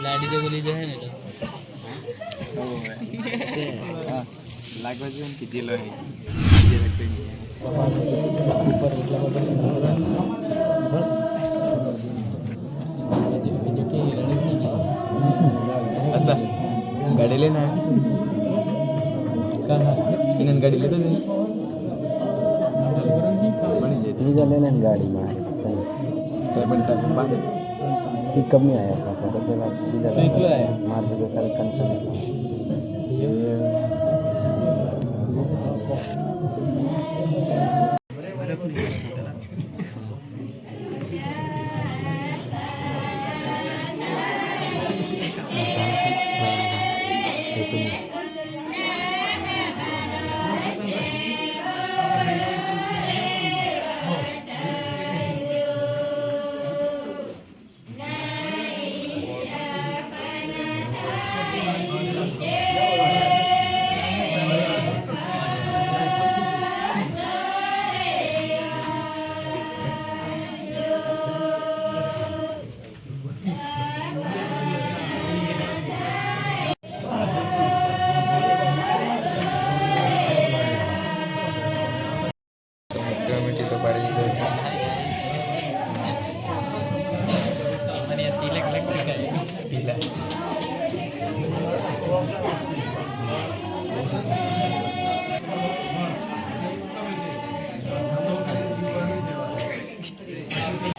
लाडी तो बोली जाए ना तो लागो जो उनकी जिलो है ऐसा गाड़ी लेना है कहाँ इन्हें गाड़ी ले तो नहीं लेना है गाड़ी में तो बनता है बात पिकअप में आया था तो पहला डीजल आया मार के कल कंचन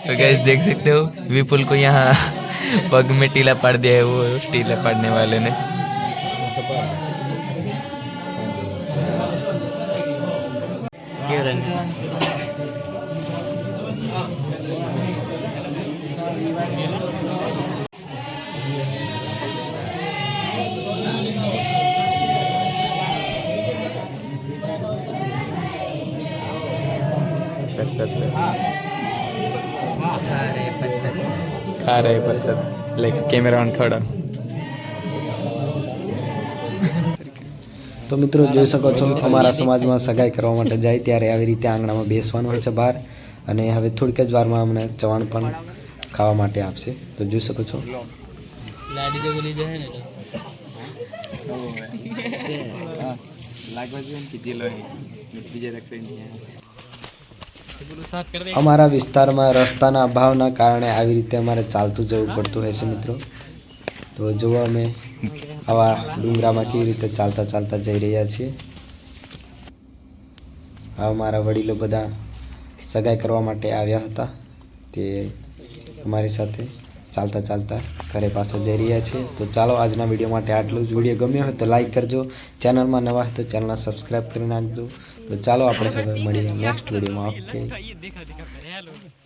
तो गाइस देख सकते हो विपुल को यहाँ पग में टीला पाड़ दिया है वो टीला पाड़ने वाले ने। खा रहे परसद लाइक कैमरा ऑन खड़ा। તો મિત્રો જોઈ શકો છો અમારા સમાજમાં સગાઈ કરવા માટે જાય ત્યારે આવી રીતે આંગણામાં બેસવાનું હોય છે બહાર અને હવે થોડીક જ વારમાં અમને ચવાણ પણ ખાવા માટે આપશે તો જોઈ શકો છો लाडी तो बोली जाए ना तो लागो जो उनकी जिलो है बीजे रखते हैं। અમારા વિસ્તારમાં રસ્તાના અભાવના કારણે આવી રીતે અમારે ચાલતું જવું પડતું હોય છે મિત્રો તો જો અમે આવા ડુંગરામાં કેવી રીતે ચાલતા ચાલતા જઈ રહ્યા છીએ આ અમારા વડીલો બધા સગાઈ કરવા માટે આવ્યા હતા તે અમારી સાથે ચાલતા ચાલતા ઘરે પાછા જઈ રહ્યા છીએ તો ચાલો આજના વિડીયો માટે આટલું જ વિડીયો ગમ્યો હોય તો લાઈક કરજો ચેનલમાં નવા હોય તો ચેનલને સબસ્ક્રાઈબ કરી નાખજો તો ચાલો આપણે હવે મળીએ નેક્સ્ટ વિડીયોમાં ઓકે